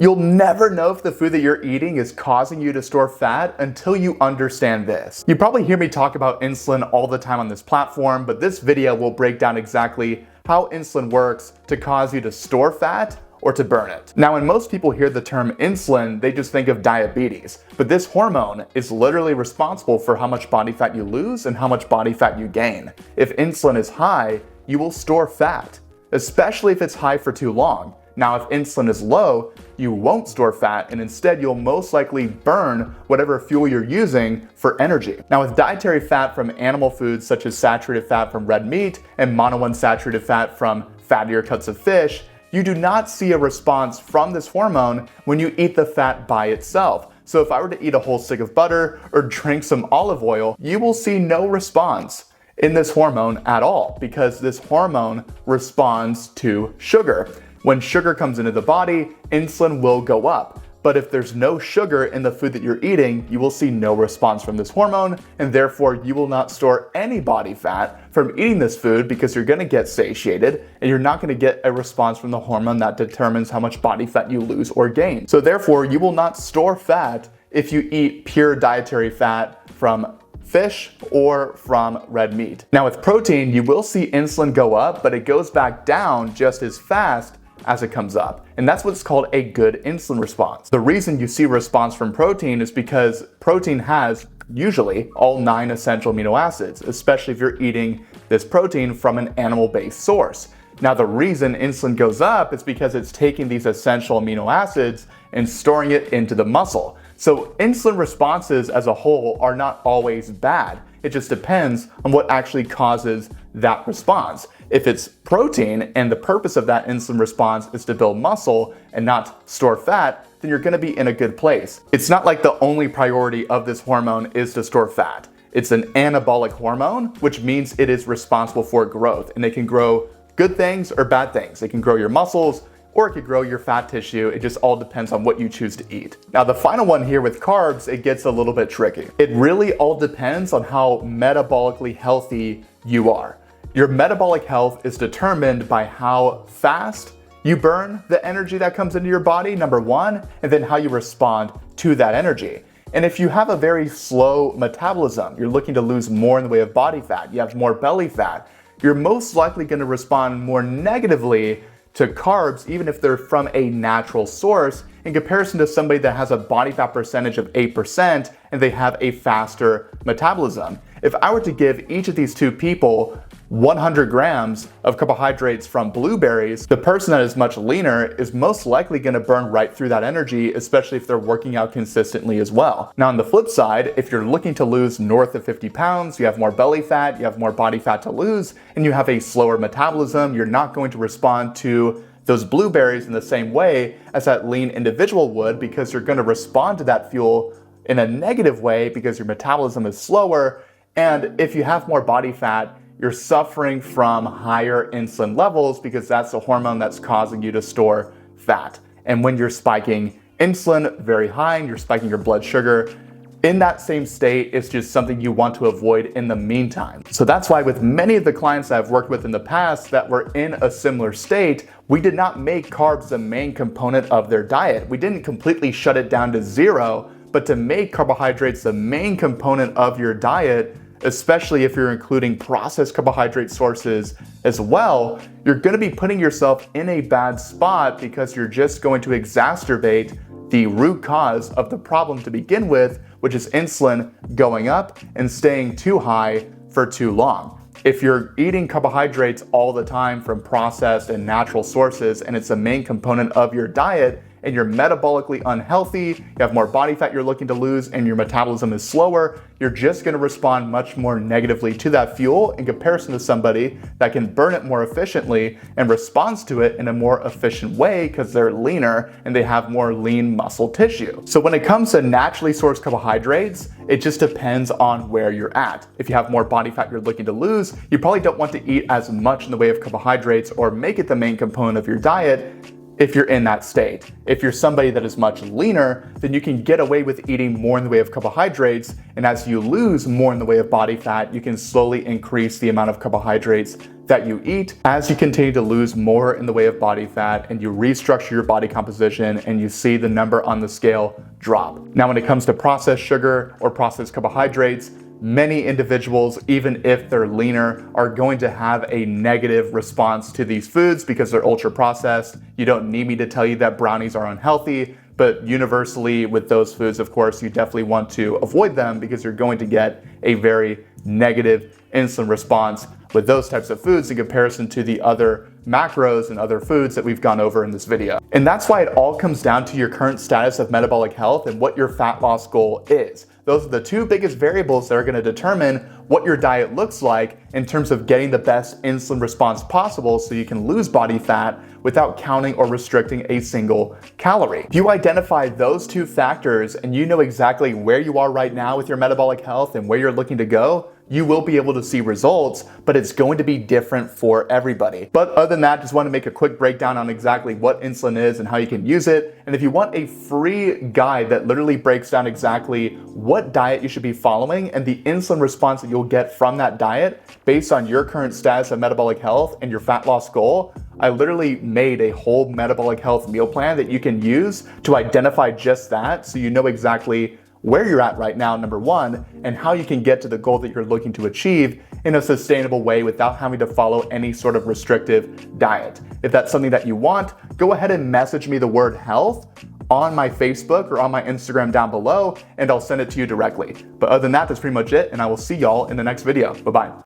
You'll never know if the food that you're eating is causing you to store fat until you understand this. You probably hear me talk about insulin all the time on this platform, but this video will break down exactly how insulin works to cause you to store fat or to burn it. Now, when most people hear the term insulin, they just think of diabetes, but this hormone is literally responsible for how much body fat you lose and how much body fat you gain. If insulin is high, you will store fat, especially if it's high for too long. Now, if insulin is low, you won't store fat, and instead you'll most likely burn whatever fuel you're using for energy. Now, with dietary fat from animal foods such as saturated fat from red meat and monounsaturated fat from fattier cuts of fish, you do not see a response from this hormone when you eat the fat by itself. So if I were to eat a whole stick of butter or drink some olive oil, you will see no response in this hormone at all, because this hormone responds to sugar. When sugar comes into the body, insulin will go up. But if there's no sugar in the food that you're eating, you will see no response from this hormone, and therefore you will not store any body fat from eating this food because you're gonna get satiated and you're not gonna get a response from the hormone that determines how much body fat you lose or gain. So therefore, you will not store fat if you eat pure dietary fat from fish or from red meat. Now, with protein, you will see insulin go up, but it goes back down just as fast as it comes up. And that's what's called a good insulin response. The reason you see response from protein is because protein has usually all 9 essential amino acids, especially if you're eating this protein from an animal-based source. Now, the reason insulin goes up is because it's taking these essential amino acids and storing it into the muscle. So insulin responses as a whole are not always bad. It just depends on what actually causes that response. If it's protein and the purpose of that insulin response is to build muscle and not store fat, then you're gonna be in a good place. It's not like the only priority of this hormone is to store fat. It's an anabolic hormone, which means it is responsible for growth, and it can grow good things or bad things. It can grow your muscles, or it could grow your fat tissue. It just all depends on what you choose to eat. Now, the final one here with carbs, it gets a little bit tricky. It really all depends on how metabolically healthy you are. Your metabolic health is determined by how fast you burn the energy that comes into your body, number one, and then how you respond to that energy. And if you have a very slow metabolism, you're looking to lose more in the way of body fat, you have more belly fat, you're most likely gonna respond more negatively to carbs, even if they're from a natural source, in comparison to somebody that has a body fat percentage of 8% and they have a faster metabolism. If I were to give each of these two people 100 grams of carbohydrates from blueberries, the person that is much leaner is most likely going to burn right through that energy, especially if they're working out consistently as well. Now, on the flip side, if you're looking to lose north of 50 pounds, you have more belly fat, you have more body fat to lose, and you have a slower metabolism, you're not going to respond to those blueberries in the same way as that lean individual would, because you're going to respond to that fuel in a negative way because your metabolism is slower. And if you have more body fat, you're suffering from higher insulin levels because that's the hormone that's causing you to store fat. And when you're spiking insulin very high and you're spiking your blood sugar, in that same state, it's just something you want to avoid in the meantime. So that's why with many of the clients I've worked with in the past that were in a similar state, we did not make carbs the main component of their diet. We didn't completely shut it down to zero, but to make carbohydrates the main component of your diet, especially if you're including processed carbohydrate sources as well, you're gonna be putting yourself in a bad spot because you're just going to exacerbate the root cause of the problem to begin with, which is insulin going up and staying too high for too long. If you're eating carbohydrates all the time from processed and natural sources and it's a main component of your diet, and you're metabolically unhealthy, you have more body fat you're looking to lose, and your metabolism is slower, you're just gonna respond much more negatively to that fuel in comparison to somebody that can burn it more efficiently and responds to it in a more efficient way because they're leaner and they have more lean muscle tissue. So when it comes to naturally sourced carbohydrates, it just depends on where you're at. If you have more body fat you're looking to lose, you probably don't want to eat as much in the way of carbohydrates or make it the main component of your diet. if you're in that state. If you're somebody that is much leaner, then you can get away with eating more in the way of carbohydrates, and as you lose more in the way of body fat, you can slowly increase the amount of carbohydrates that you eat as you continue to lose more in the way of body fat and you restructure your body composition and you see the number on the scale drop. Now, when it comes to processed sugar or processed carbohydrates, many individuals, even if they're leaner, are going to have a negative response to these foods because they're ultra processed. You don't need me to tell you that brownies are unhealthy, but universally with those foods, of course, you definitely want to avoid them because you're going to get a very negative insulin response with those types of foods in comparison to the other macros and other foods that we've gone over in this video. And that's why it all comes down to your current status of metabolic health and what your fat loss goal is. Those are the two biggest variables that are going to determine what your diet looks like in terms of getting the best insulin response possible so you can lose body fat without counting or restricting a single calorie. If you identify those two factors and you know exactly where you are right now with your metabolic health and where you're looking to go, you will be able to see results, but it's going to be different for everybody. But other than that, just want to make a quick breakdown on exactly what insulin is and how you can use it. And if you want a free guide that literally breaks down exactly what diet you should be following and the insulin response that you'll get from that diet based on your current status of metabolic health and your fat loss goal, I literally made a whole metabolic health meal plan that you can use to identify just that so you know exactly where you're at right now, number one, and how you can get to the goal that you're looking to achieve in a sustainable way without having to follow any sort of restrictive diet. If that's something that you want, go ahead and message me the word health on my Facebook or on my Instagram down below, and I'll send it to you directly. But other than that, that's pretty much it, and I will see y'all in the next video. Bye-bye.